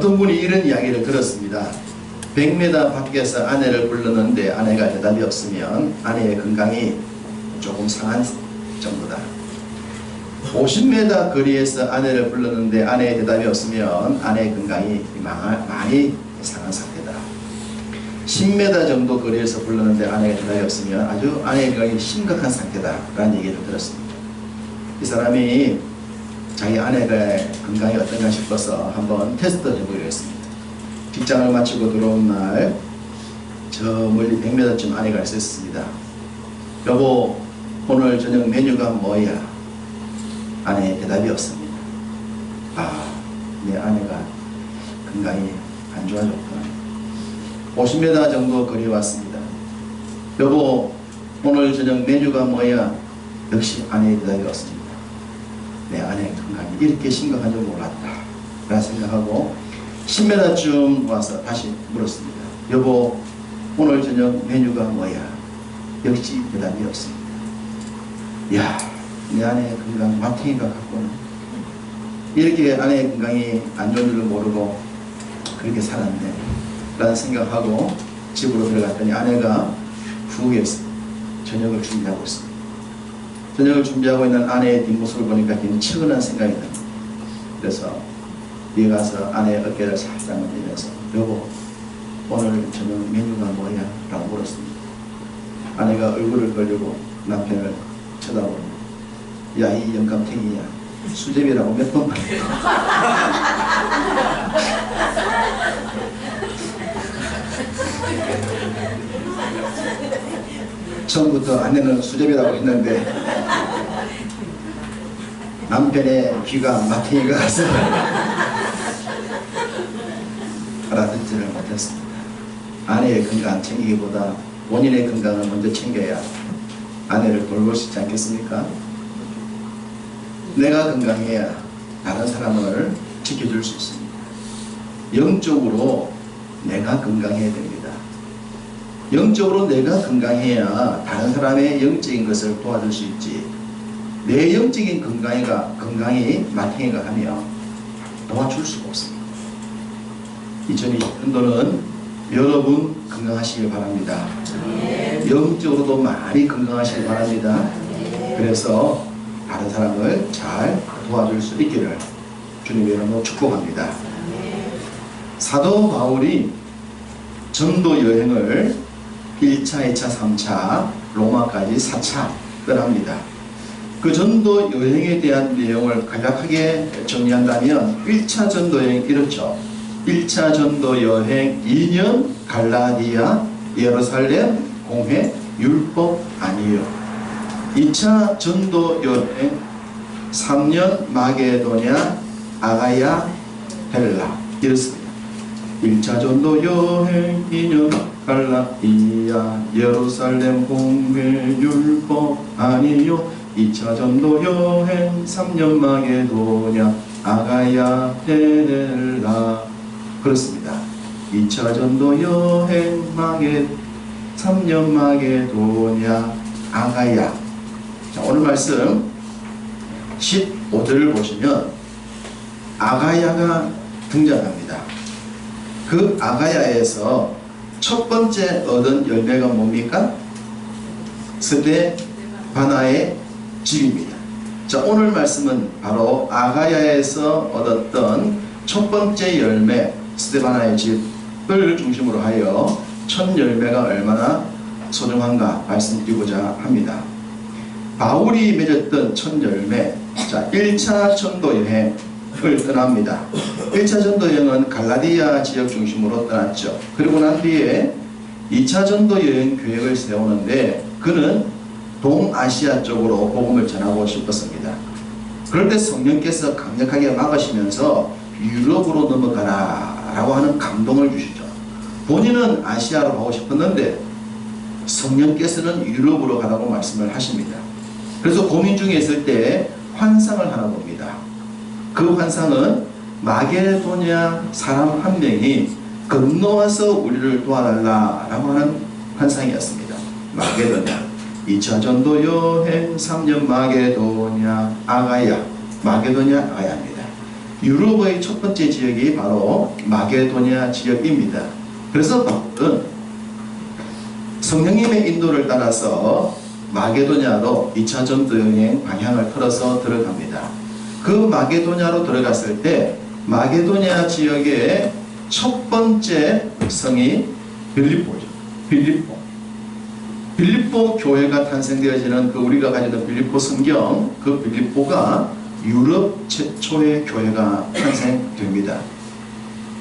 어떤 분이 이런 이야기를 들었습니다. 100m 밖에서 아내를 불렀는데 아내가 대답이 없으면 아내의 건강이 조금 상한 정도다. 50m 거리에서 아내를 불렀는데 아내의 대답이 없으면 아내의 건강이 많이 상한 상태다. 10m 정도 거리에서 불렀는데 아내의 대답이 없으면 아주 아내의 건강이 심각한 상태다 라는 얘기를 들었습니다. 이 사람이 자기 아내가 건강이 어떤가 싶어서 한번 테스트를 해보기로 했습니다. 직장을 마치고 들어온 날 저 멀리 100m쯤 아내가 있었습니다. 여보, 오늘 저녁 메뉴가 뭐야? 아내의 대답이 없습니다. 아, 내 아내가 건강이 안 좋아졌구나. 50m 정도 거리에 왔습니다. 여보, 오늘 저녁 메뉴가 뭐야? 역시 아내의 대답이 없습니다. 내 아내의 건강이 이렇게 심각한 줄 몰랐다 라는 생각하고 10m쯤 와서 다시 물었습니다. 여보, 오늘 저녁 메뉴가 뭐야? 역시 대답이 없습니다. 야, 내 아내의 건강 마탱이가 같구나. 이렇게 아내의 건강이 안 좋은 줄을 모르고 그렇게 살았네 라는 생각하고 집으로 들어갔더니 아내가 부엌에서 저녁을 준비하고 있습니다. 저녁을 준비하고 있는 아내의 뒷모습을 보니까 굉장히 측은한 생각이 듭니다. 그래서 뒤에 가서 아내의 어깨를 살짝 만지면서 여보, 오늘 저녁 메뉴가 뭐야? 라고 물었습니다. 아내가 얼굴을 벌리고 남편을 쳐다봅니다. 야, 이 영감탱이야, 수제비라고 몇 번 말해. 처음부터 아내는 수제비라고 했는데 남편의 귀가 마탱이가 가서 알아듣지를 못했습니다. 아내의 건강 챙기기보다 본인의 건강을 먼저 챙겨야 아내를 돌볼 수 있지 않겠습니까? 내가 건강해야 다른 사람을 지켜줄 수 있습니다. 영적으로 내가 건강해야 됩니다. 영적으로 내가 건강해야 다른 사람의 영적인 것을 도와줄 수 있지. 내 영적인 건강이 마탱이가 하면 도와줄 수가 없습니다. 2020년도는 여러분 건강하시길 바랍니다. 영적으로도 많이 건강하시길 바랍니다. 그래서 다른 사람을 잘 도와줄 수 있기를 주님의 이름으로 축복합니다. 사도 바울이 전도 여행을 1차, 2차, 3차, 로마까지 4차 떠납니다. 그 전도 여행에 대한 내용을 간략하게 정리한다면 1차 전도 여행 이렇죠. 1차 전도 여행 2년 갈라디아, 예루살렘, 공회, 율법 아니요. 2차 전도 여행 3년 마게도냐, 아가야, 헬라 이렇습니다. 1차 전도 여행 2년 갈라디아, 예루살렘, 공회, 율법 아니요. 2차 전도 여행 3년 마게도냐, 아가야, 헬라 그렇습니다. 2차 전도 여행 3년 마게도냐, 아가야. 자, 오늘 말씀 15절을 보시면 아가야가 등장합니다. 그 아가야에서 첫 번째 얻은 열매가 뭡니까? 스데바나의 집입니다. 자, 오늘 말씀은 바로 아가야에서 얻었던 첫 번째 열매 스데바나의 집을 중심으로 하여 첫 열매가 얼마나 소중한가 말씀드리고자 합니다. 바울이 맺었던 첫 열매, 자 1차 전도 여행을 떠납니다. 1차 전도 여행은 갈라디아 지역 중심으로 떠났죠. 그리고 난 뒤에 2차 전도 여행 계획을 세우는데 그는 동아시아 쪽으로 복음을 전하고 싶었습니다. 그럴 때 성령께서 강력하게 막으시면서 유럽으로 넘어가라 라고 하는 감동을 주시죠. 본인은 아시아로 가고 싶었는데 성령께서는 유럽으로 가라고 말씀을 하십니다. 그래서 고민 중에 있을 때 환상을 하나 봅니다. 그 환상은 마게도냐 사람 한 명이 건너와서 우리를 도와달라라고 하는 환상이었습니다. 마게도냐 2차 전도 여행 3년 마게도냐 아가야, 마게도냐 아가야입니다. 유럽의 첫 번째 지역이 바로 마게도냐 지역입니다. 그래서 바울은 성령님의 인도를 따라서 마게도냐로 2차 전도 여행 방향을 틀어서 들어갑니다. 그 마게도냐로 들어갔을 때 마게도냐 지역의 첫 번째 성이 빌립보죠. 빌립보 교회가 탄생되어지는 그 우리가 가지던 빌립보 성경, 그 빌립보가 유럽 최초의 교회가 탄생됩니다.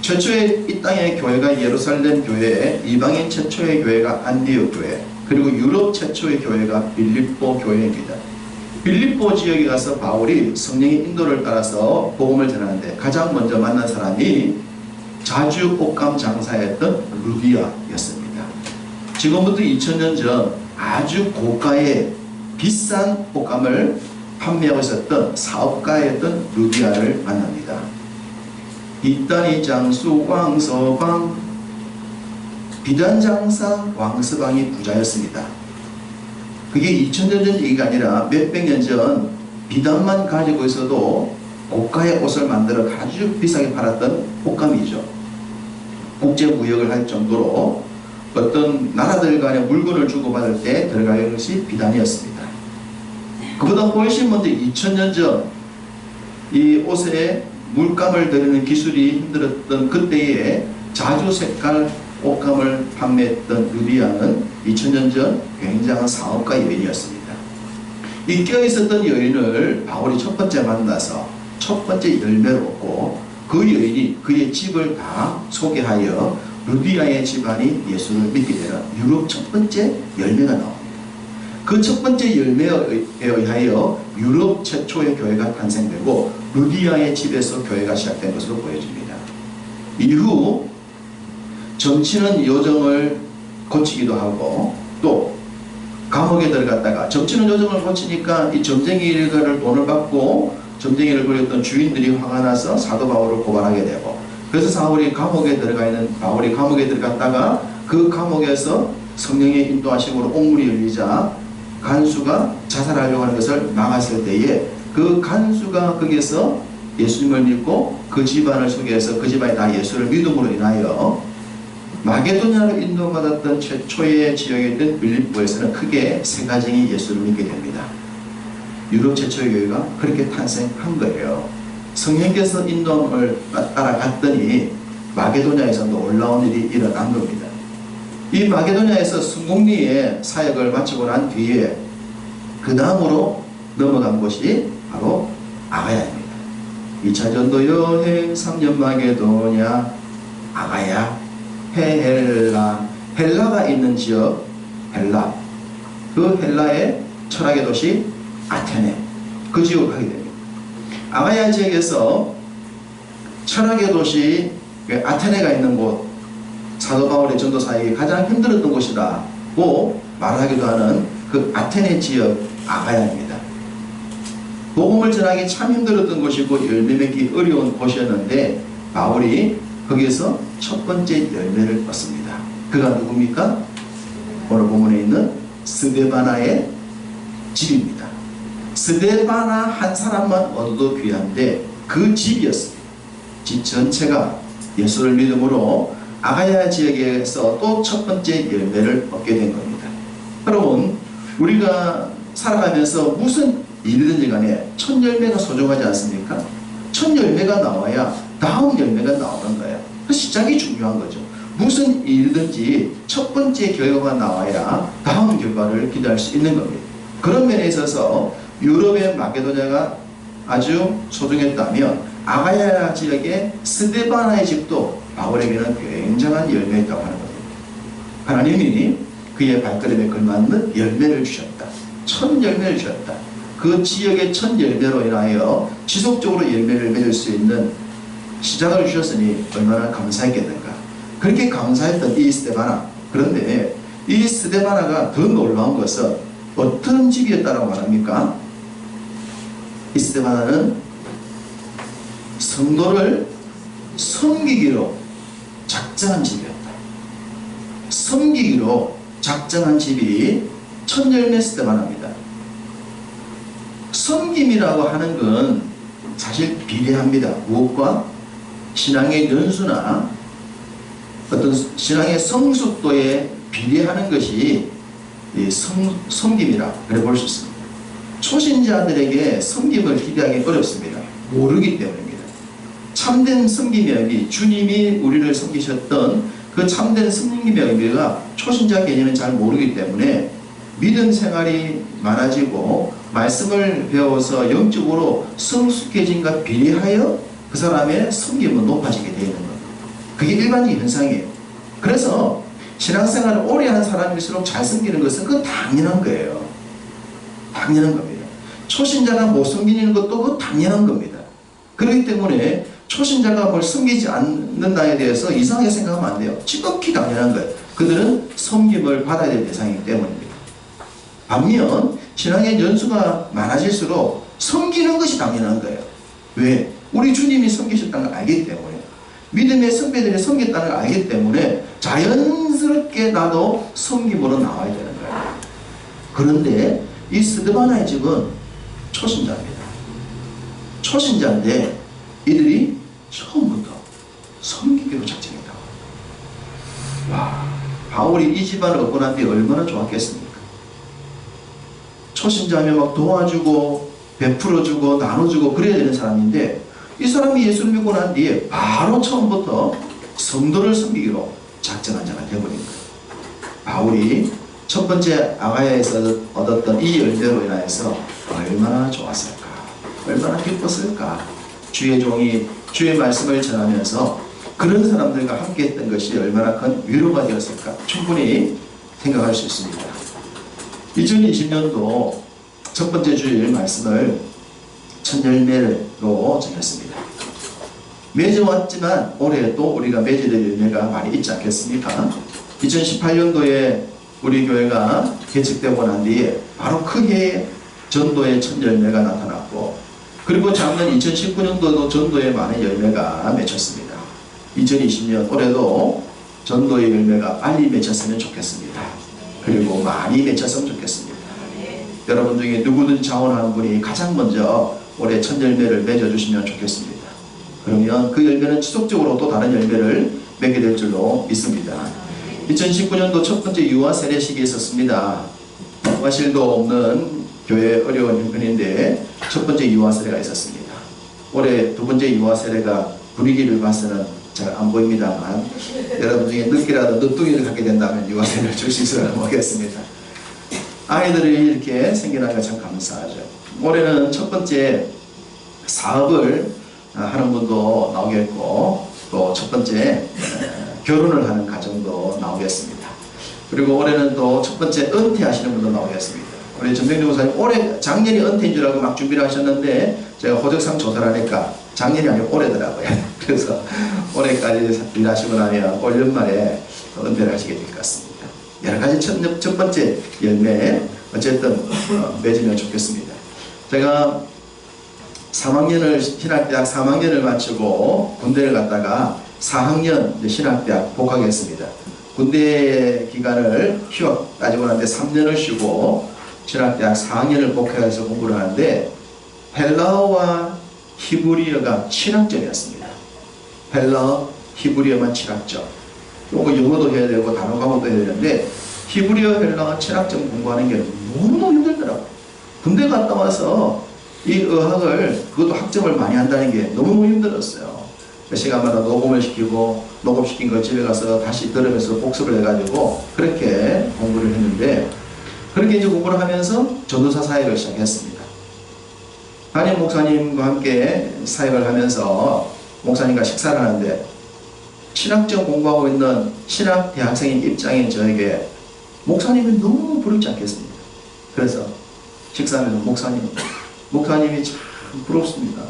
최초의 이 땅의 교회가 예루살렘 교회, 이방인 최초의 교회가 안디옥 교회, 그리고 유럽 최초의 교회가 빌립보 교회입니다. 빌립보 지역에 가서 바울이 성령의 인도를 따라서 복음을 전하는데 가장 먼저 만난 사람이 자주 옷감 장사였던 루디아였습니다. 지금부터 2000년 전 아주 고가의 비싼 옷감을 판매하고 있었던 사업가였던 루디아를 만납니다. 이딴이 장수 왕서방, 비단장사 왕서방이 부자였습니다. 그게 2000년 전 얘기가 아니라 몇백 년 전 비단만 가지고 있어도 고가의 옷을 만들어 아주 비싸게 팔았던 옷감이죠. 국제 무역을 할 정도로 어떤 나라들 간에 물건을 주고받을 때 들어가는 것이 비단이었습니다. 그보다 훨씬 먼저 2000년 전 이 옷에 물감을 들이는 기술이 힘들었던 그때에 자주 색깔 옷감을 판매했던 루디아는 2000년 전 굉장한 사업가 여인이었습니다. 이 껴있었던 여인을 바울이 첫 번째 만나서 첫 번째 열매를 얻고 그 여인이 그의 집을 다 소개하여 루디아의 집안이 예수를 믿게 되는 유럽 첫 번째 열매가 나옵니다. 그 첫 번째 열매에 의하여 유럽 최초의 교회가 탄생되고 루디아의 집에서 교회가 시작된 것으로 보여집니다. 이후 점치는 요정을 고치기도 하고 또 감옥에 들어갔다가 점치는 요정을 고치니까 이 점쟁이를 돈을 받고 점쟁이를 부렸던 주인들이 화가 나서 사도 바울을 고발하게 되고 그래서 바울이 감옥에 들어갔다가 그 감옥에서 성령의 인도하심으로 옥문이 열리자 간수가 자살하려고 하는 것을 막았을 때에 그 간수가 거기에서 예수님을 믿고 그 집안을 소개해서 그 집안이 다 예수를 믿음으로 인하여 마게도냐로 인도받았던 최초의 지역이었던 빌립보에서는 크게 세 가정이 예수를 믿게 됩니다. 유럽 최초의 교회가 그렇게 탄생한 거예요. 성령께서 인도함을 따라갔더니 마게도냐에서 놀라운 일이 일어난 겁니다. 이 마게도냐에서 성공리의 사역을 마치고 난 뒤에 그 다음으로 넘어간 곳이 바로 아가야입니다. 2차 전도 여행 3년 마게도냐, 아가야, 헬라가 있는 지역 헬라, 그 헬라의 철학의 도시 아테네, 그 지역을 가게 됩니다. 아가야 지역에서 철학의 도시 아테네가 있는 곳, 사도 바울의 전도 사역이 가장 힘들었던 곳이라고 말하기도 하는 그 아테네 지역 아가야입니다. 복음을 전하기 참 힘들었던 곳이고 열매 맺기 어려운 곳이었는데 바울이 거기에서 첫 번째 열매를 얻습니다. 그가 누굽니까? 오늘 본문에 있는 스데바나의 집입니다. 스데바나 한 사람만 얻어도 귀한데 그 집이었습니다. 집 전체가 예수를 믿음으로 아가야 지역에서 또 첫 번째 열매를 얻게 된 겁니다. 여러분, 우리가 살아가면서 무슨 일이든지 간에 첫 열매가 소중하지 않습니까? 첫 열매가 나와야 다음 열매가 나오는 거예요. 그 시작이 중요한 거죠. 무슨 일이든지 첫 번째 결과가 나와야 다음 결과를 기대할 수 있는 겁니다. 그런 면에 있어서 유럽의 마게도냐가 아주 소중했다면 아가야 지역의 스데바나의 집도 바울에게는 굉장한 열매였다고 하는 겁니다. 하나님이 그의 발걸음에 걸맞는 열매를 주셨다. 첫 열매를 주셨다. 그 지역의 첫 열매로 인하여 지속적으로 열매를 맺을 수 있는 시작을 주셨으니 얼마나 감사했겠는가. 그렇게 감사했던 이 스데바나, 그런데 이 스데바나가 더 놀라운 것은 어떤 집이었다고 말합니까? 이 스데바나는 성도를 섬기기로 작정한 집이었다. 섬기기로 작정한 집이 첫 열매 스데바나입니다. 섬김이라고 하는 건 사실 비례합니다. 무엇과? 신앙의 연수나 어떤 신앙의 성숙도에 비례하는 것이 섬김이라 그래 볼 수 있습니다. 초신자들에게 섬김을 기대하기 어렵습니다. 모르기 때문입니다. 참된 섬김의 의미, 주님이 우리를 섬기셨던 그 참된 섬김의 의미가 초신자 개념은 잘 모르기 때문에 믿음 생활이 많아지고 말씀을 배워서 영적으로 성숙해진과 비례하여 그 사람의 섬김은 높아지게 되는 겁니다. 그게 일반적인 현상이에요. 그래서 신앙생활을 오래 한 사람일수록 잘 섬기는 것은 그건 당연한 거예요. 당연한 겁니다. 초신자가 못 섬기는 것도 그건 당연한 겁니다. 그렇기 때문에 초신자가 뭘 섬기지 않는다에 대해서 이상하게 생각하면 안 돼요. 지극히 당연한 거예요. 그들은 섬김을 받아야 될 대상이기 때문입니다. 반면 신앙의 연수가 많아질수록 섬기는 것이 당연한 거예요. 왜? 우리 주님이 섬기셨다는 걸 알기 때문에, 믿음의 선배들이 섬겼다는 걸 알기 때문에 자연스럽게 나도 섬김으로 나와야 되는 거예요. 그런데 이 스데반아의 집은 초신자입니다. 초신자인데 이들이 처음부터 섬기기로 작정했다. 와, 바울이 이 집안을 얻고 난 뒤에 얼마나 좋았겠습니까? 초신자면 막 도와주고 베풀어주고 나눠주고 그래야 되는 사람인데, 이 사람이 예수를 믿고 난 뒤에 바로 처음부터 성도를 섬기기로 작정한 자가 되어버린 거예요. 바울이 첫 번째 아가야에서 얻었던 이 열매로 인하여서 얼마나 좋았을까, 얼마나 기뻤을까. 주의 종이 주의 말씀을 전하면서 그런 사람들과 함께 했던 것이 얼마나 큰 위로가 되었을까 충분히 생각할 수 있습니다. 2020년도 첫 번째 주일 말씀을 첫 열매로 정했습니다. 맺어왔지만 올해 또 우리가 맺어야 될 열매가 많이 있지 않겠습니까? 2018년도에 우리 교회가 개척되고 난 뒤에 바로 크게 전도의 첫 열매가 나타났고, 그리고 작년 2019년도도 전도에 많은 열매가 맺혔습니다. 2020년 올해도 전도의 열매가 빨리 맺혔으면 좋겠습니다. 그리고 많이 맺혔으면 좋겠습니다. 여러분 중에 누구든 자원하는 분이 가장 먼저 올해 첫 열매를 맺어주시면 좋겠습니다. 그러면 그 열매는 지속적으로 또 다른 열매를 맺게 될 줄로 믿습니다. 2019년도 첫 번째 유아 세례식이 있었습니다. 과실도 없는 교회 어려운 형편인데 첫 번째 유아 세례가 있었습니다. 올해 두 번째 유아 세례가 분위기를 봐서는 잘 안 보입니다만, 여러분 중에 늦게라도 늦둥이를 갖게 된다면 유아 세례를 줄 수 있으려 모르겠습니다. 아이들이 이렇게 생겨나니까 참 감사하죠. 올해는 첫 번째 사업을 하는 분도 나오겠고, 또 첫 번째 결혼을 하는 가정도 나오겠습니다. 그리고 올해는 또 첫 번째 은퇴하시는 분도 나오겠습니다. 우리 전병준 목사님 올해 작년이 은퇴인 줄 알고 막 준비를 하셨는데 제가 호적상 조사를 하니까 작년이 아니고 올해더라고요. 그래서 올해까지 일하시고 나면 올 연말에 은퇴를 하시게 될 것 같습니다. 여러 가지 첫 번째 열매 어쨌든 맺으면 좋겠습니다. 제가 3학년을 신학대학 3학년을 마치고 군대를 갔다가 4학년 신학대학 복학했습니다. 군대 기간을 휴학 따지고 나는데 3년을 쉬고 신학대학 4학년을 복학해서 공부를 하는데 헬라어와 히브리어가 7학점이었습니다. 헬라어, 히브리어만 7학점. 요거 영어도 해야 되고 단어 과목도 해야 되는데 히브리어, 헬라어 7학점 공부하는 게 너무너무 힘들더라고요. 군대 갔다 와서 이 의학을 그것도 학점을 많이 한다는 게 너무너무 힘들었어요. 몇 시간마다 녹음을 시키고 녹음시킨 걸 집에 가서 다시 들으면서 복습을 해가지고 그렇게 공부를 했는데, 그렇게 이제 공부를 하면서 전도사 사역을 시작했습니다. 담임 목사님과 함께 사역을 하면서 목사님과 식사를 하는데 신학점 공부하고 있는 신학 대학생인 입장인 저에게 목사님이 너무 부럽지 않겠습니까? 그래서 식사하면서 목사님이 참 부럽습니다.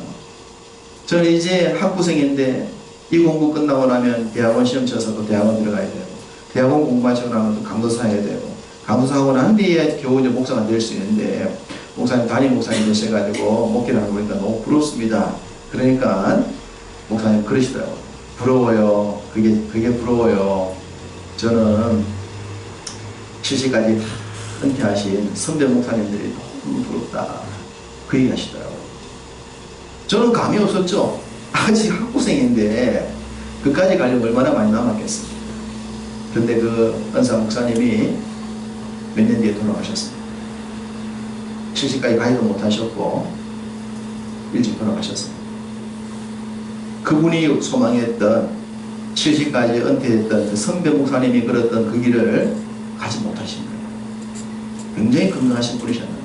저는 이제 학부생인데 이 공부 끝나고 나면 대학원 시험 쳐서 또 대학원 들어가야 되고, 대학원 공부하시고 나면 또 강도사 해야 되고, 강도사 하고 난 뒤에 겨우 이제 목사가 될 수 있는데, 목사님 담임 목사님 되셔가지고 목회를 하고 보니까 너무 부럽습니다. 그러니까 목사님 그러시더라고요. 부러워요. 그게 부러워요. 저는 70까지 은퇴하신 선배 목사님들이 너무 부럽다. 그 얘기 하시더라고요. 저는 감이 없었죠. 아직 학부생인데 그까지 가려면 얼마나 많이 남았겠습니까? 그런데 그 은사 목사님이 몇 년 뒤에 돌아가셨습니다. 70까지 가지도 못하셨고 일찍 돌아가셨습니다. 그분이 소망했던 70까지 은퇴했던 그 선배 목사님이 걸었던 그 길을 가지 못하신 거예요. 굉장히 건강하신 분이셨는데,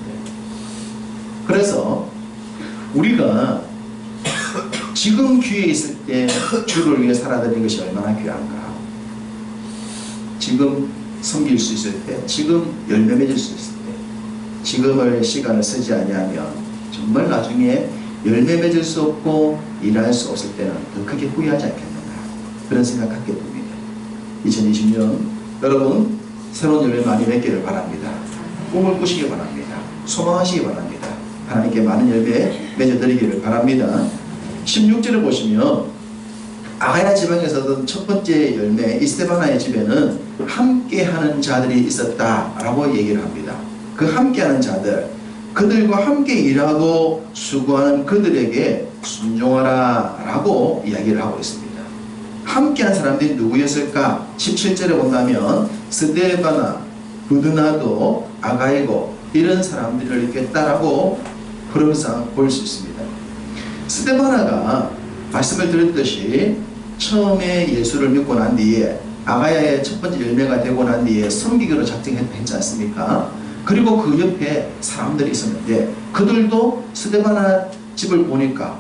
그래서 우리가 지금 기회에 있을 때 주를 위해 살아드리는 것이 얼마나 귀한가. 지금 섬길 수 있을 때, 지금 열매 맺을 수 있을 때, 지금을 시간을 쓰지 아니하면 정말 나중에 열매 맺을 수 없고 일할 수 없을 때는 더 크게 후회하지 않겠는가, 그런 생각 갖게 됩니다. 2020년 여러분 새로운 열매 많이 맺기를 바랍니다. 꿈을 꾸시기 바랍니다. 소망하시기 바랍니다. 하나님께 많은 열매 맺어드리기를 바랍니다. 16절을 보시면 아가야 지방에서도 첫 번째 열매 이스테바나의 집에는 함께하는 자들이 있었다라고 얘기를 합니다. 그 함께하는 자들, 그들과 함께 일하고 수고하는 그들에게 순종하라 라고 이야기를 하고 있습니다. 함께한 사람들이 누구였을까? 17절에 본다면 스데바나, 부드나도, 아가이고 이런 사람들을 있겠다라고 흐름상 볼 수 있습니다. 스데바나가 말씀을 드렸듯이 처음에 예수를 믿고 난 뒤에 아가야의 첫 번째 열매가 되고 난 뒤에 섬기기로 작정했지 않습니까? 그리고 그 옆에 사람들이 있었는데 그들도 스데바나 집을 보니까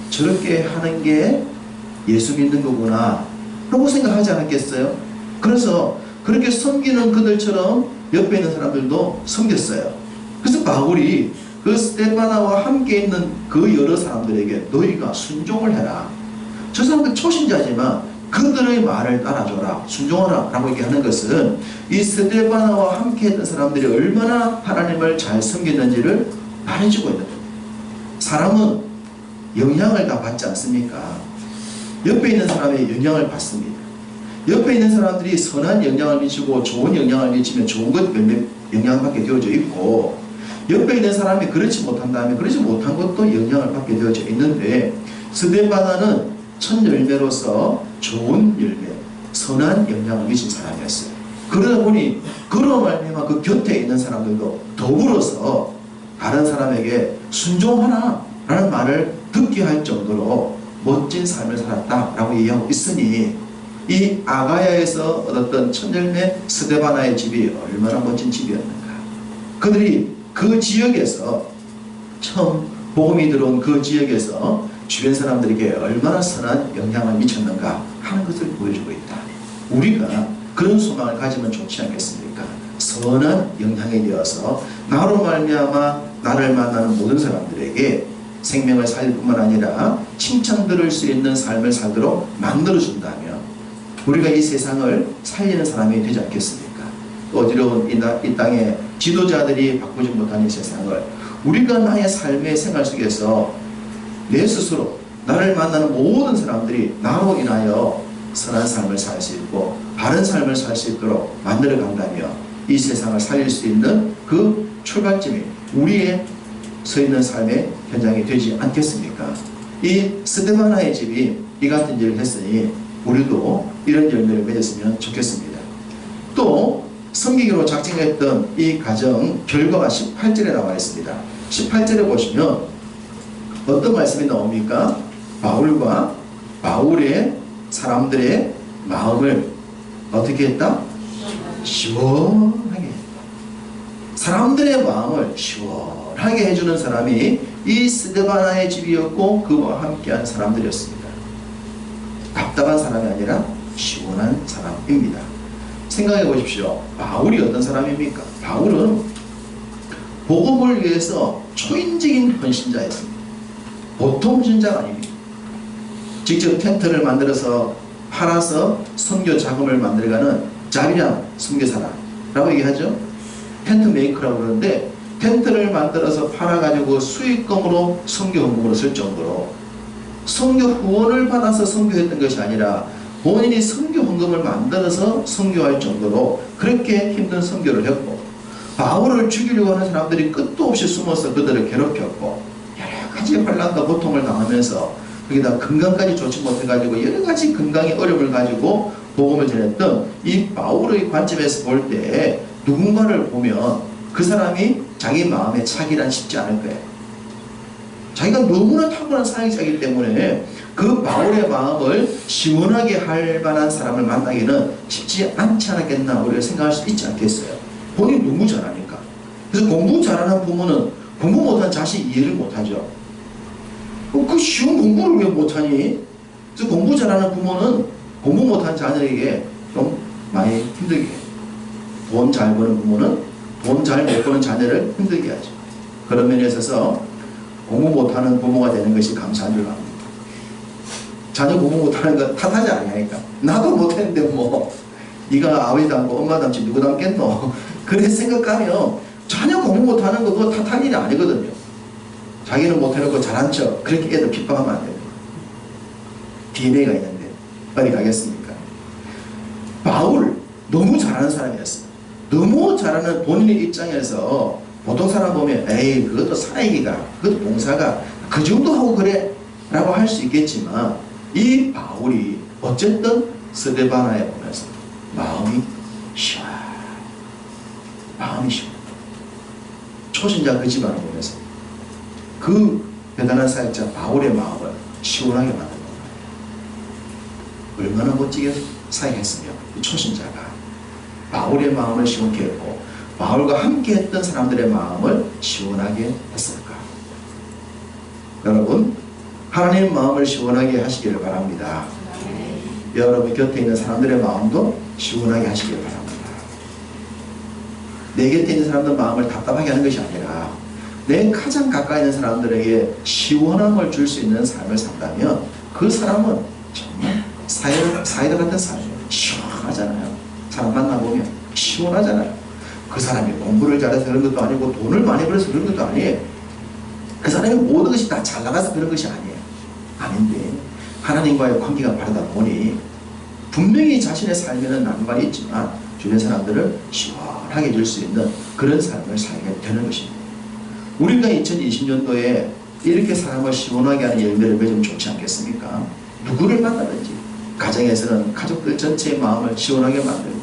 저렇게 하는 게 예수 믿는 거구나 라고 생각하지 않았겠어요? 그래서 그렇게 섬기는 그들처럼 옆에 있는 사람들도 섬겼어요. 그래서 바울이 그 스데바나와 함께 있는 그 여러 사람들에게 너희가 순종을 해라. 저 사람들 초신자지만 그들의 말을 따라줘라, 순종하라 라고 얘기하는 것은 이 스데바나와 함께 했던 사람들이 얼마나 하나님을 잘 섬겼는지를 말해주고 있는 겁니다. 사람은 영향을 다 받지 않습니까? 옆에 있는 사람의 영향을 받습니다. 옆에 있는 사람들이 선한 영향을 미치고 좋은 영향을 미치면 좋은 것 영향받게 되어져 있고, 옆에 있는 사람이 그렇지 못한다면 그렇지 못한 것도 영향을 받게 되어져 있는데, 스데바나는 첫 열매로서 좋은 열매, 선한 영향을 미친 사람이었어요. 그러다 보니 그런 말미암아 그 곁에 있는 사람들도 더불어서 다른 사람에게 순종하라 라는 말을 듣게 할 정도로 멋진 삶을 살았다라고 얘기하고 있으니, 이 아가야에서 얻었던 첫 열매 스데바나의 집이 얼마나 멋진 집이었는가. 그들이 그 지역에서 처음 복음이 들어온 그 지역에서 주변 사람들에게 얼마나 선한 영향을 미쳤는가 하는 것을 보여주고 있다. 우리가 그런 소망을 가지면 좋지 않겠습니까? 선한 영향이 되어서 나로 말미암아 나를 만나는 모든 사람들에게 생명을 살릴 뿐만 아니라 칭찬 들을 수 있는 삶을 살도록 만들어준다면 우리가 이 세상을 살리는 사람이 되지 않겠습니까? 어지러운 이 땅에 지도자들이 바꾸지 못한 이 세상을 우리가 나의 삶의 생활 속에서 내 스스로 나를 만나는 모든 사람들이 나로 인하여 선한 삶을 살 수 있고 바른 삶을 살 수 있도록 만들어 간다면 이 세상을 살릴 수 있는 그 출발점이 우리의 서 있는 삶의 현장이 되지 않겠습니까? 이 스데바나의 집이 이 같은 일을 했으니 우리도 이런 열매를 맺었으면 좋겠습니다. 또 섬기기로 작정했던 이 가정 결과가 18절에 나와 있습니다. 18절에 보시면 어떤 말씀이 나옵니까? 바울과 바울의 사람들의 마음을 어떻게 했다? 시원하게 했다. 사람들의 마음을 시원하게 해주는 사람이 이 스데바나의 집이었고 그와 함께한 사람들이었습니다. 답답한 사람이 아니라 시원한 사람입니다. 생각해 보십시오. 바울이 어떤 사람입니까? 바울은 복음을 위해서 초인적인 헌신자였습니다. 보통 헌신자가 아닙니다. 직접 텐트를 만들어서 팔아서 선교 자금을 만들어가는 자비랑 선교사라고 얘기하죠. 텐트 메이커라고 그러는데 텐트를 만들어서 팔아가지고 수익금으로 선교 헌금으로 쓸 정도로 선교 후원을 받아서 선교했던 것이 아니라 본인이 선교 헌금을 만들어서 선교할 정도로 그렇게 힘든 선교를 했고, 바울을 죽이려고 하는 사람들이 끝도 없이 숨어서 그들을 괴롭혔고 여러 가지 가지 환난과 고통을 당하면서 거기다 건강까지 좋지 못해가지고 여러 가지 건강의 어려움을 가지고 복음을 전했던 이 바울의 관점에서 볼 때 누군가를 보면 그 사람이 자기 마음에 차기란 쉽지 않을 거예요. 자기가 너무나 타고난 사역자이기 때문에 그 바울의 마음을 시원하게 할 만한 사람을 만나기는 쉽지 않지 않았겠나 우리가 생각할 수 있지 않겠어요. 본인이 너무 잘하니까. 그래서 공부 잘하는 부모는 공부 못한 자식 이해를 못하죠. 그 쉬운 공부를 왜 못하니? 그래서 공부 잘하는 부모는 공부 못한 자녀에게 좀 많이 힘들게 해요. 돈 잘 버는 부모는 돈 잘 못 버는 자녀를 힘들게 하죠. 그런 면에 있어서 공부 못하는 부모가 되는 것이 감사한 줄 압니다. 자녀 공부 못하는 거 탓하지 아니하니까. 나도 못했는데 뭐 네가 아버지 닮고 엄마 닮지 누구 닮겠노? 그렇게 생각하면 자녀 공부 못하는 거 그거 탓할 일이 아니거든요. 자기는 못해놓고 잘한 척 그렇게 애들 핍박하면 안 돼요. DNA가 있는데 어디 가겠습니까? 바울 너무 잘하는 사람이었어요. 너무 잘하는 본인의 입장에서 보통 사람 보면 에이 그것도 사역이가 그것도 봉사가 그 정도 하고 그래 라고 할 수 있겠지만 이 바울이 어쨌든 스데바나에 보면서 마음이 시원 초신자 그 집안을 보면서 그 대단한 사역자 바울의 마음을 시원하게 만든 거예요. 얼마나 멋지게 사역했으며 이 초신자가 바울의 마음을 시원케 했고 바울과 함께 했던 사람들의 마음을 시원하게 했을까. 여러분 하나님의 마음을 시원하게 하시기를 바랍니다. 여러분 곁에 있는 사람들의 마음도 시원하게 하시기를 바랍니다. 내 곁에 있는 사람들 마음을 답답하게 하는 것이 아니라 내 가장 가까이 있는 사람들에게 시원함을 줄 수 있는 삶을 산다면 그 사람은 정말 사이다 같은 사람이에요. 시원하잖아요. 사람 만나보면 시원하잖아요. 그 사람이 공부를 잘해서 그런 것도 아니고 돈을 많이 벌어서 그런 것도 아니에요. 그 사람이 모든 것이 다 잘 나가서 그런 것이 아니에요. 아닌데 하나님과의 관계가 바르다 보니 분명히 자신의 삶에는 난관이 있지만 주변 사람들을 시원하게 해줄 수 있는 그런 삶을 살게 되는 것입니다. 우리가 2020년도에 이렇게 사람을 시원하게 하는 열매를 맺으면 좋지 않겠습니까? 누구를 만나든지 가정에서는 가족들 전체의 마음을 시원하게 만들고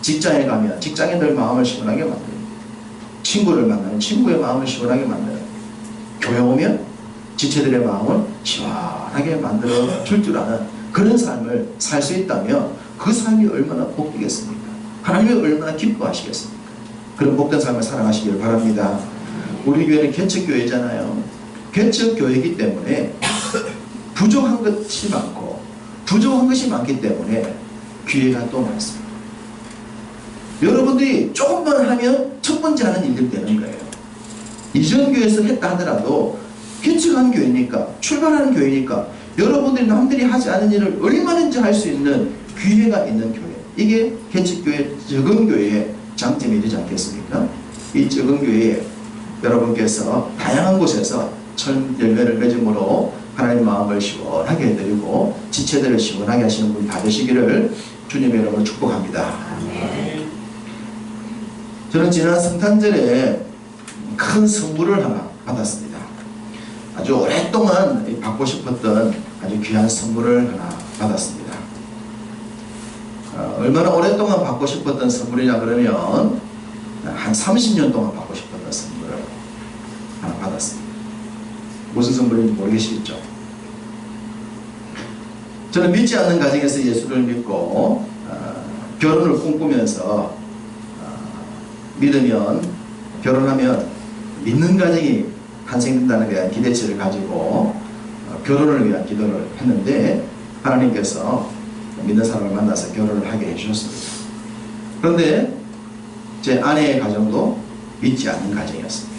직장에 가면 직장인들 마음을 시원하게 만들고 친구를 만나면 친구의 마음을 시원하게 만들고 교회 오면 지체들의 마음을 시원하게 만들어 줄 줄 아는 그런 삶을 살 수 있다면 그 삶이 얼마나 복되겠습니까? 하나님이 얼마나 기뻐하시겠습니까? 그런 복된 삶을 살아가시길 바랍니다. 우리 교회는 개척교회잖아요. 개척교회이기 때문에 부족한 것이 많고 부족한 것이 많기 때문에 기회가 또 많습니다. 여러분들이 조금만 하면 첫 번째 하는 일들 되는 거예요. 이전 교회에서 했다 하더라도 개척한 교회니까 출발하는 교회니까 여러분들이 남들이 하지 않은 일을 얼마든지 할 수 있는 기회가 있는 교회. 이게 개척교회 적은 교회의 장점이 되지 않겠습니까? 이 적은 교회에 여러분께서 다양한 곳에서 천 열매를 맺음으로 하나님 마음을 시원하게 해드리고 지체들을 시원하게 하시는 분이 다 되시기를 주님의 이름으로 축복합니다. 저는 지난 성탄절에 큰 선물을 하나 받았습니다. 아주 오랫동안 받고 싶었던 아주 귀한 선물을 하나 받았습니다. 얼마나 오랫동안 받고 싶었던 선물이냐 그러면 한 30년 동안 받고 싶었던 선물을 하나 받았습니다. 무슨 선물인지 모르겠죠? 저는 믿지 않는 가정에서 예수를 믿고 결혼을 꿈꾸면서 믿으면 결혼하면 믿는 가정이 탄생된다는 데 대한 기대치를 가지고 결혼을 위한 기도를 했는데 하나님께서 믿는 사람을 만나서 결혼을 하게 해주셨습니다. 그런데 제 아내의 가정도 믿지 않는 가정이었습니다.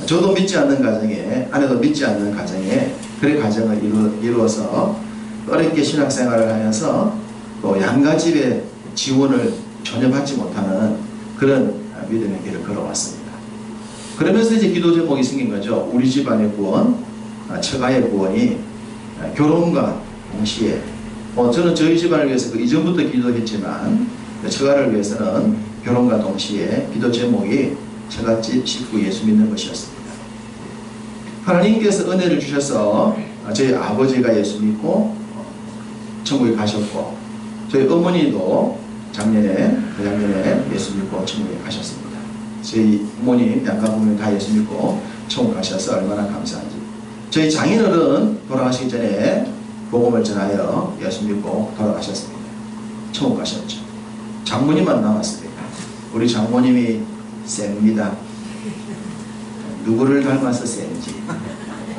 저도 믿지 않는 가정에 아내도 믿지 않는 가정에 그런 가정을 이루어서 어렵게 신앙생활을 하면서 또 양가집의 지원을 전혀 받지 못하는 그런 믿음의 길을 걸어왔습니다. 그러면서 이제 기도 제목이 생긴 거죠. 우리 집안의 구원, 처가의 구원이 결혼과 동시에 저는 저희 집안을 위해서 그 이전부터 기도했지만 처가를 위해서는 결혼과 동시에 기도 제목이 처갓집 식구 예수 믿는 것이었습니다. 하나님께서 은혜를 주셔서 저희 아버지가 예수 믿고 천국에 가셨고, 저희 어머니도 작년에 예수 믿고 천국에 가셨습니다. 저희 부모님, 양가 부모님 다 예수 믿고 천국 가셔서 얼마나 감사한지. 저희 장인어른 돌아가시기 전에 복음을 전하여 예수 믿고 돌아가셨습니다. 천국 가셨죠. 장모님만 남았습니다. 우리 장모님이 셉니다. 누구를 닮아서 센지,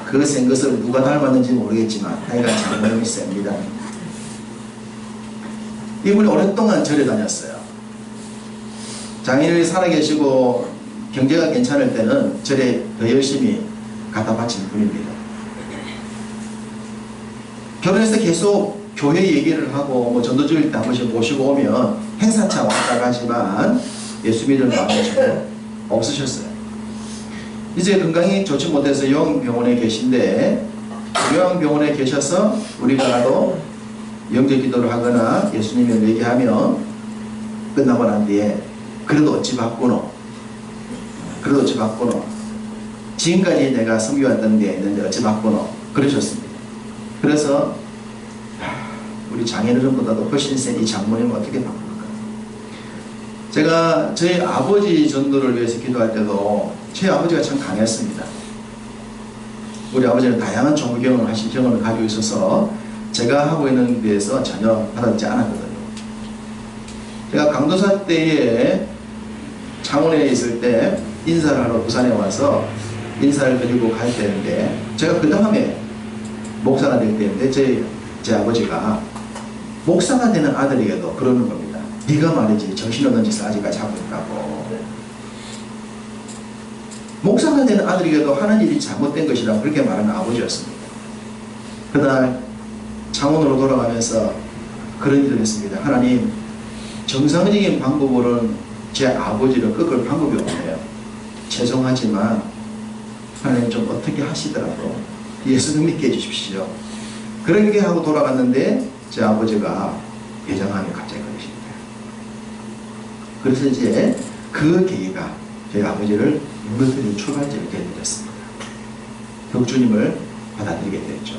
그 센 것을 누가 닮았는지 모르겠지만 하여간 장모님이 셉니다. 이분이 오랫동안 절에 다녔어요. 장인어른이 살아계시고 경제가 괜찮을 때는 절에 더 열심히 갖다 바친 분입니다. 결혼해서 계속 교회 얘기를 하고 뭐 전도주일 때 한 번씩 모시고 오면 행사차 왔다 가지만 예수 믿을 마음이 전혀 없으셨어요. 이제 건강이 좋지 못해서 요양병원에 계신데, 요양병원에 계셔서 우리가라도 영적 기도를 하거나 예수님을 얘기하면 끝나고 난 뒤에 그래도 어찌 바꾸노? 지금까지 내가 섬겨왔던 게 있는데 어찌 바꾸노? 그러셨습니다. 그래서 우리 장인어른보다도 훨씬 센 이 장모님은 어떻게 바꿀까? 제가 저희 아버지 전도를 위해서 기도할 때도 저희 아버지가 참 강했습니다. 우리 아버지는 다양한 종교 경험을 하신 경험을 가지고 있어서 제가 하고 있는 데에서 전혀 받아들이지 않았거든요. 제가 강도사 때에 창원에 있을 때 인사를 하러 부산에 와서 인사를 드리고 갈 때인데, 제가 그 다음에 목사가 될 때인데 제 아버지가 목사가 되는 아들에게도 그러는 겁니다. 네가 말이지 정신없는 짓을 아직까지 하고 있다고. 목사가 되는 아들에게도 하는 일이 잘못된 것이라고 그렇게 말하는 아버지였습니다. 그날 창원으로 돌아가면서 그런 일을 했습니다. 하나님, 정상적인 방법으로는 제 아버지를 꺾을 방법이 없네요. 죄송하지만 하나님 좀 어떻게 하시더라도 예수님 믿게 해주십시오. 그렇게 하고 돌아갔는데 제 아버지가 배장함이 갑자기 걸리십니다. 그래서 이제 그 계기가 저희 아버지를 무너뜨리는 출발점이 되어졌습니다. 덕주님을 받아들이게 됐죠.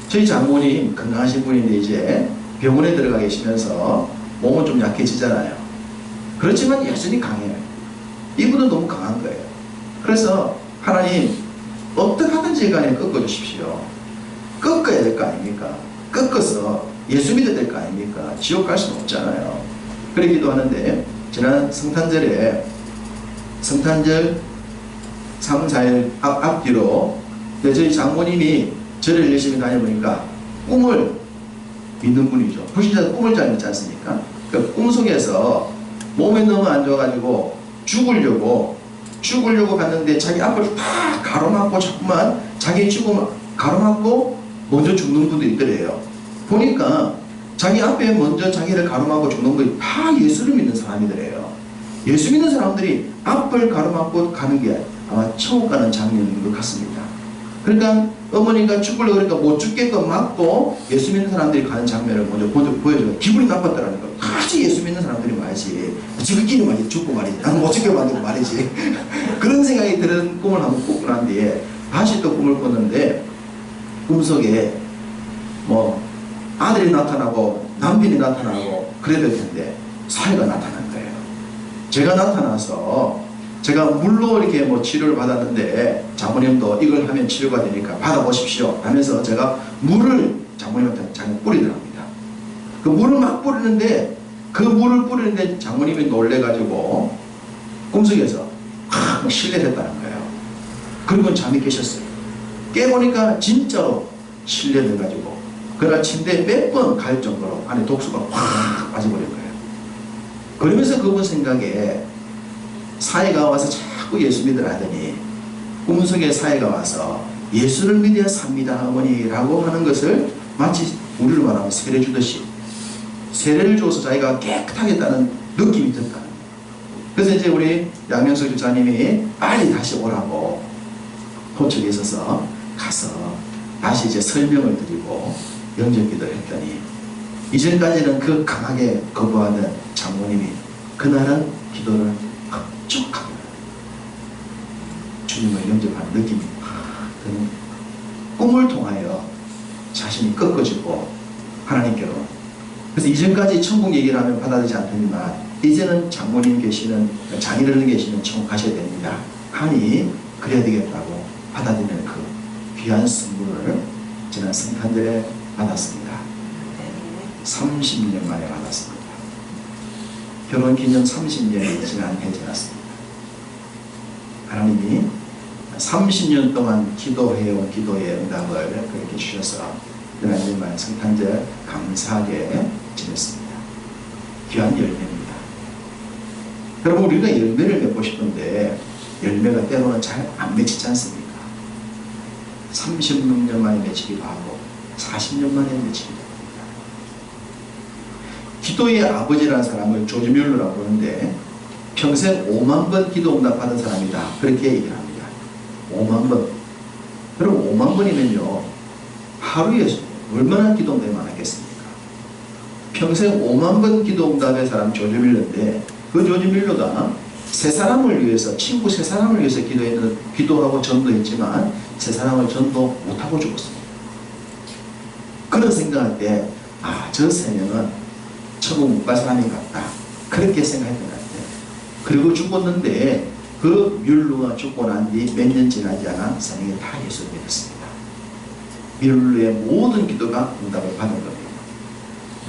저희 장모님 건강하신 분인데 이제 병원에 들어가 계시면서 몸은 좀 약해지잖아요. 그렇지만 여전히 강해요. 이분은 너무 강한 거예요. 그래서 하나님 어떻게 하든지 간에 꺾어주십시오. 꺾어야 될 거 아닙니까? 꺾어서 예수 믿어야 될 거 아닙니까? 지옥 갈 수는 없잖아요. 그러기도 하는데, 지난 성탄절 3, 4일 앞뒤로 저희 장모님이 절을 열심히 다녀보니까 꿈을 믿는 분이죠. 불신자도 꿈을 잘 믿지 않습니까? 그 꿈속에서 몸이 너무 안 좋아가지고 죽으려고 갔는데 자기 앞을 다 가로막고 자꾸만 자기 죽음 가로막고 먼저 죽는 분도 있더래요. 보니까 자기 앞에 먼저 자기를 가로막고 죽는 분이 다 예수를 믿는 사람이더래요. 예수 믿는 사람들이 앞을 가로막고 가는 게 아마 천국 가는 장면인 것 같습니다. 그러니까 어머니가 죽으려고 그러니까 못 죽게끔 막고 예수 믿는 사람들이 가는 장면을 먼저 보여줘요. 기분이 나빴다라는 거예요. 같이 예수 믿는 사람들이 말이지. 지들끼리 말이지. 죽고 말이지. 나는 못 죽게 만들고 말이지. 그런 생각이 드는 꿈을 한번 꾸고 난 뒤에 다시 또 꿈을 꿨는데, 꿈속에 뭐 아들이 나타나고 남편이 나타나고 그래야 될 텐데 사회가 나타난 거예요. 제가 나타나서 제가 물로 이렇게 뭐 치료를 받았는데, 장모님도 이걸 하면 치료가 되니까 받아보십시오 하면서 제가 물을 장모님한테 뿌리더랍니다. 그 물을 막 뿌리는데, 그 물을 뿌리는데 장모님이 놀래가지고 꿈속에서 확 실례됐다는 거예요. 그리고 잠이 깨셨어요. 깨보니까 진짜로 실례돼가지고 그날 침대에 몇 번 갈 정도로 안에 독소가 확 빠져버린 거예요. 그러면서 그분 생각에 사회가 와서 자꾸 예수 믿으라더니 꿈속에 사회가 와서 예수를 믿어야 삽니다 어머니라고 하는 것을 마치 우리로 말하면 세례 주듯이 세례를 줘서 자기가 깨끗하겠다는 느낌이 든다는 거예요. 그래서 이제 우리 양명석 집사님이 빨리 다시 오라고 호적에 있어서 가서 다시 이제 설명을 드리고 영접기도를 했더니, 이전까지는 그 강하게 거부하던 장모님이 그날은 기도를 흡족하게 주님을 영접하는 느낌입니다. 꿈을 통하여 자신이 꺾어지고 하나님께로. 그래서 이전까지 천국 얘기를 하면 받아들이지 않더니만 이제는 장모님 계시는, 장인어른 계시는 천국 가셔야 됩니다 하니 그래야 되겠다고 받아들이는 그 귀한 선물을 지난 성탄절에 받았습니다. 30년 만에 받았습니다. 결혼 기념 30년이 지난 해 지났습니다. 하나님이 30년 동안 기도해온 기도의 응답을 그렇게 주셔서 하나님만 성탄절 감사하게 지냈습니다. 귀한 열매입니다. 여러분, 우리가 열매를 맺고 싶은데 열매가 때로는 잘 안 맺히지 않습니까? 36년 만에 맺히기도 하고 40년 만에 맺히기도 합니다. 기도의 아버지라는 사람을 조지 뮬러라고 부르는데 평생 5만 번 기도 응답 받은 사람이다, 그렇게 얘기를 합니다. 5만 번. 여러분, 5만 번이면요 하루에 얼마나 기도 응답이 많았겠습니까? 평생 5만 번 기도 응답의 사람 조지 뮬러인데 그 조지 뮬러가 세 사람을 위해서, 친구 세 사람을 위해서 기도하고 전도했지만 세 사람을 전도 못하고 죽었습니다. 그런 생각할 때 저 세 명은 천국 못 갈 사람인 것 같다, 그렇게 생각했던 것 같아요. 그리고 죽었는데 그 뮬러가 죽고 난 뒤 몇 년 지나지 않아 세 명이 다 예수를 믿었습니다. 뮬러의 모든 기도가 응답을 받은 겁니다.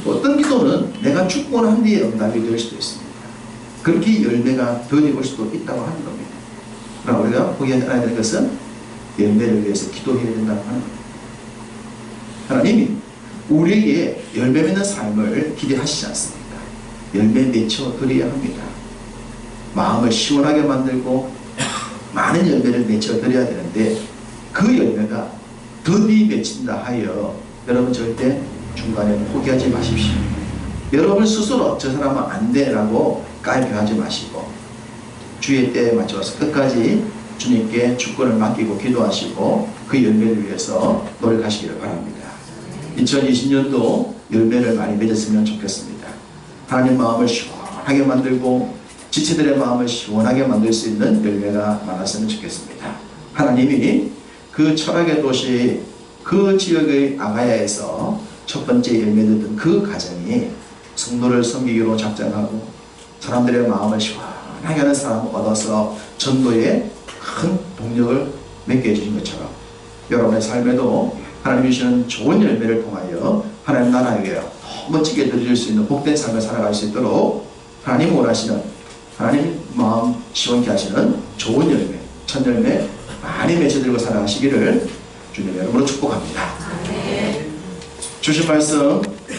어떤 기도는 내가 죽고 난 뒤에 응답이 될 수도 있습니다. 그렇게 열매가 더디 올 수도 있다고 하는 겁니다. 그러나 우리가 보기 알아야 되는 것은 열매를 위해서 기도해야 된다고 하는 겁니다. 하나님이 우리에게 열매 맺는 삶을 기대하시지 않습니까? 열매 맺혀 드려야 합니다. 마음을 시원하게 만들고 많은 열매를 맺혀 드려야 되는데 그 열매가 더디 맺힌다 하여 여러분 절대 중간에 포기하지 마십시오. 여러분 스스로 저 사람은 안 돼라고 까이표하지 마시고 주의 때에 맞춰서 끝까지 주님께 주권을 맡기고 기도하시고 그 열매를 위해서 노력하시기를 바랍니다. 2020년도 열매를 많이 맺었으면 좋겠습니다. 하나님 마음을 시원하게 만들고 지체들의 마음을 시원하게 만들 수 있는 열매가 많았으면 좋겠습니다. 하나님이 그 철학의 도시 그 지역의 아가야에서 첫 번째 열매됐던 그 가정이 성도를 섬기기로 작정하고 사람들의 마음을 시원하게 하는 사람을 얻어서 전도에 큰 동력을 맺게 해주신 것처럼 여러분의 삶에도 하나님이 주시는 좋은 열매를 통하여 하나님 나라에 더 멋지게 드릴 수 있는 복된 삶을 살아갈 수 있도록 하나님 원하시는, 하나님 마음 시원케 하시는 좋은 열매, 첫 열매 많이 맺어들고 살아가시기를 주님 여러분으로 축복합니다. 주신 말씀